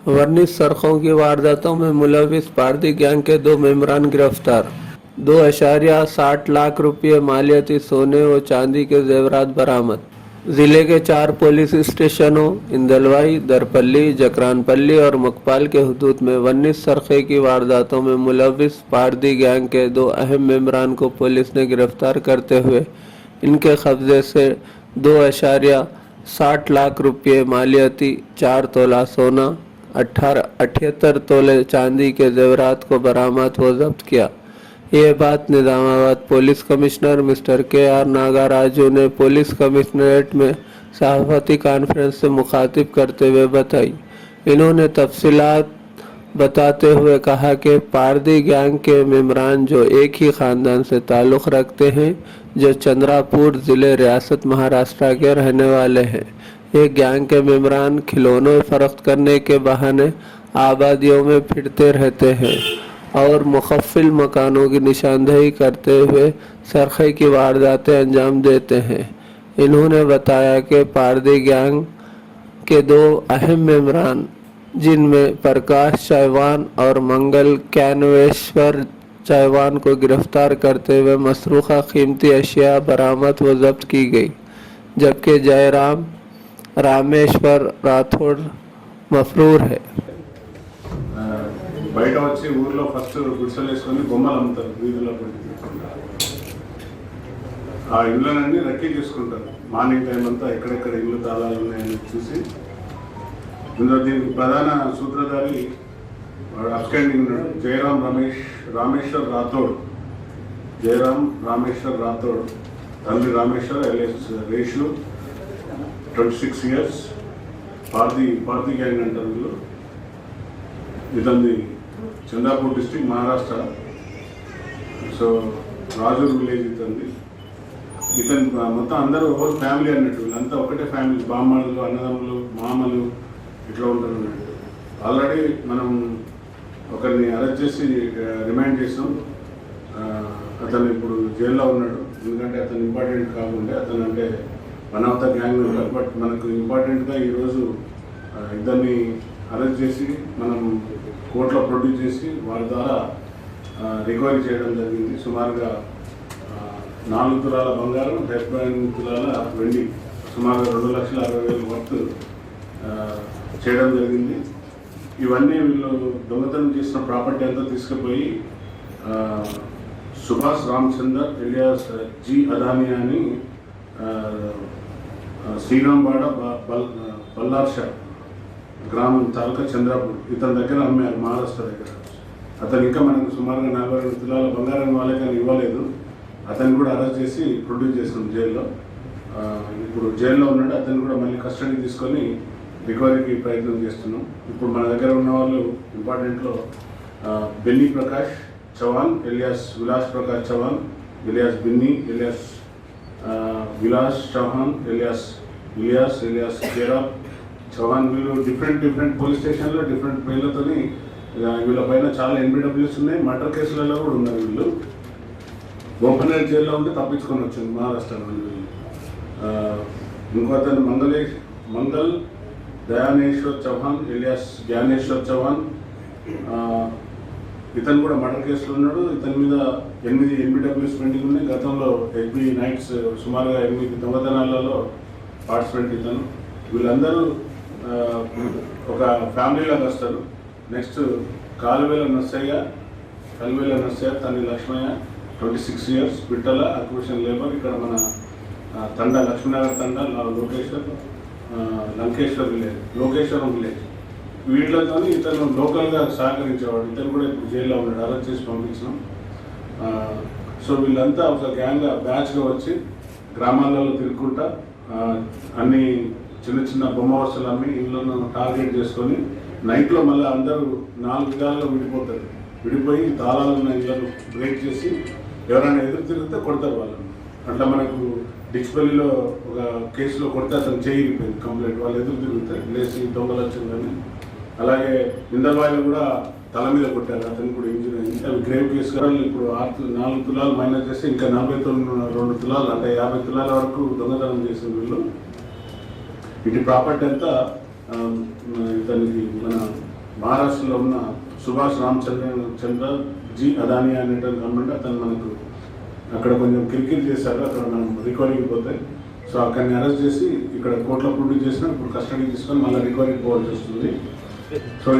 वर्निश सरखों की वारदातों में मुलविस पारदी गैंग के 2 मेंबरान गिरफ्तार। 2.60 लाख रुपये मालियती सोने व चांदी के जेवरात बरामद। जिले के 4 पुलिस स्टेशनों इंदलवाई, दरपल्ली, जकरानपल्ली और मकपाल के हुदूद में वर्निश सरखे की वारदातों में मुलविस पारदी गैंग के 2 अहम मेंबरान को पुलिस ने गिरफ्तार करते हुए इनके कब्जे से 2.60 लाख रुपये मालियती, 4 तोला सोना, 78 तोले चांदी के जेवरात को बरामद व जब्त किया। ये बात Nizamabad police commissioner mister KR. Nagaraju ने पुलिस कमिश्नरेट में सहाफती कॉन्फ्रेंस से मुखातिब करते हुए बताई। इन्होंने तफसीलात बताते हुए कहा कि पारदी गैंग के मेंबरान जो एक ही खानदान से ताल्लुक़ रखते हैं, जो चंद्रापुर ज़िले रियासत महाराष्ट्र के रहने वाले हैं। ये गैंग के मेंबरान खिलौनों फरोख्त करने के बहाने आबादियों में फिरते रहते हैं और मुखफ़िल मकानों की निशानदेही करते हुए सरखे की वारदातें अंजाम देते हैं। इन्होंने बताया कि पारदी गैंग के 2 अहम मेंबरान, जिनमें प्रकाश चौहान और मंगल कैनवेश्वर चौहान को गिरफ्तार करते हुए मसरूक़ा कीमती अशिया बरामद व जब्त की गई, जबकि जयराम रामेश्वर राठौड़ मफरूर है। బయట వచ్చి ఊర్లో ఫస్ట్ గుడిసెలు వేసుకొని బొమ్మలు అమ్ముతారు వీధుల్లో. ఆ ఇళ్ళనన్నీ రెక్కీ చేసుకుంటారు. మార్నింగ్ టైం అంతా ఎక్కడెక్కడ ఇల్లు తాళాలు ఉన్నాయని చూసి, ఇందులో దీనికి ప్రధాన సూత్రధారి అబ్స్టాండింగ్ ఉన్నాడు, రామేశ్వర్ రాథోడ్. జయరాం రామేశ్వర్ రాథోడ్, తండ్రి Rameshwar alias Reshu, 26 years. Party gang అంటారు వీళ్ళు. ఇదండి Chandrapur district, Maharashtra. So Rajur village ఇతంది. ఇతను మొత్తం అందరూ హోల్ ఫ్యామిలీ అన్నట్టు, వీళ్ళంతా ఒకటే ఫ్యామిలీ, బామ్మలు, అన్నదమ్ములు, మామలు ఇట్లా ఉంటారు అన్నట్టు. ఆల్రెడీ మనం ఒకరిని అరెస్ట్ చేసి రిమాండ్ చేసాం. అతను ఇప్పుడు జైల్లో ఉన్నాడు. ఎందుకంటే అతను ఇంపార్టెంట్ కాకుండా, అతను అంటే one of the gang member. But మనకు ఇంపార్టెంట్గా ఈరోజు ఇద్దరిని అరెస్ట్ చేసి మనం కోర్టులో ప్రొడ్యూస్ చేసి వారి ద్వారా రికవరీ చేయడం జరిగింది. సుమారుగా 4 తులాల బంగారం, 78 తులాల వెండి, సుమారుగా 2,60,000 వర్త్ చేయడం జరిగింది. ఇవన్నీ వీళ్ళు దొంగతనం చేసిన ప్రాపర్టీ అంతా తీసుకుపోయి సుభాష్ రామచందర్ ఎలియాస్ జి అదాని అని శ్రీరాంబాడ బల్లార్షా గ్రామం తాలూకా చంద్రాపూర్, ఇతని దగ్గర అమ్మారు, మహారాష్ట్ర దగ్గర. అతను ఇంకా మనకు సుమారుగా 42 తులాల బంగారం వాళ్ళకి ఇవ్వలేదు. అతన్ని కూడా అరెస్ట్ చేసి ప్రొడ్యూస్ చేస్తున్నాం జైల్లో. ఇప్పుడు జైల్లో ఉన్నాడు. అతను కూడా మళ్ళీ కస్టడీ తీసుకొని రికవరీకి ప్రయత్నం చేస్తున్నాం. ఇప్పుడు మన దగ్గర ఉన్న వాళ్ళు ఇంపార్టెంట్లో Benny Prakash Chauhan alias Vilas Prakash Chauhan alias Binny alias Vilas Chauhan alias Jayaram Chauhan. వీళ్ళు డిఫరెంట్ పోలీస్ స్టేషన్లో డిఫరెంట్ పేర్లతో వీళ్ళ పైన చాలా NBWs ఉన్నాయి. మర్డర్ కేసులలో కూడా ఉన్నారు వీళ్ళు. ఓపెనర్ జైల్లో ఉంటే తప్పించుకొని వచ్చింది మహారాష్ట్ర వీళ్ళు. ఇంకో అతను మంగల్ దయానేశ్వర్ చౌహాన్ ఎలియాస్ జ్ఞానేశ్వర్ చౌహాన్, ఇతను కూడా మర్డర్ కేసులో ఉన్నాడు. ఇతని మీద 8 NBWs పెండింగ్ ఉన్నాయి. గతంలో HB నైట్స్ సుమారుగా 8 దొంగతనాలలో పార్టిసిపెంట్ ఇతను. వీళ్ళందరూ ఒక ఫ్యామిలీలాగా వస్తారు. నెక్స్ట్ కాలువేల నర్సయ్య, తల్లి లక్ష్మయ్య, 26 years, పిట్టల అక్విజిషన్ లేబర్. ఇక్కడ మన తండ లక్ష్మీనగర్ తండ లోకేశ్వరం విలేజ్. వీళ్ళతో ఇతను లోకల్గా సహకరించేవాడు. ఇతను కూడా ఇప్పుడు జైల్లో ఉన్నాడు. అరెస్ట్ చేసి పంపించినాం. సో వీళ్ళంతా ఒక గ్యాంగ్గా బ్యాచ్గా వచ్చి గ్రామాలలో తిరుగుకుంటా అన్ని చిన్న బొమ్మ వస్తువులు అమ్మి ఇళ్ళను టార్గెట్ చేసుకొని నైట్లో మళ్ళీ అందరూ 4 విధాలుగా విడిపోతారు. విడిపోయి తాళాలు ఉన్న ఇళ్ళను బ్రేక్ చేసి ఎవరైనా ఎదురు తిరిగితే కొడతారు వాళ్ళని. అట్లా మనకు డిచ్పల్లిలో ఒక కేసులో కొడితే అతను చేయిపోయింది కంప్లైంట్. వాళ్ళు ఎదురు తిరుగుతారు లేచి దొంగలు వచ్చిందని. అలాగే ఇందర్వాయిలో కూడా తల మీద కొట్టారు. అతను కూడా ఇంజరీ అయింది. అవి గ్రేవ్ కేసు కదా. ఇప్పుడు 4 తులాలు మైనస్ చేస్తే ఇంకా 42 తులాలు అంటే 50 తులాల వరకు దొంగతనం చేసిన వీళ్ళు. ఇటు ప్రాపర్టీ అంతా ఇతనికి మన మహారాష్ట్రలో ఉన్న సుభాష్ చంద్ర జీ అదానీ అనేటువంటి గవర్నమెంట్ అతను మనకు అక్కడ కొంచెం కిరికిరి చేశారు. అక్కడ మనం రికవరీకి పోతే సో అక్కడిని అరెస్ట్ చేసి ఇక్కడ కోర్టులో ప్రొడ్యూస్ చేసినా ఇప్పుడు కస్టడీ తీసుకొని మళ్ళీ రికవరీకి పోవాల్సి వస్తుంది. సో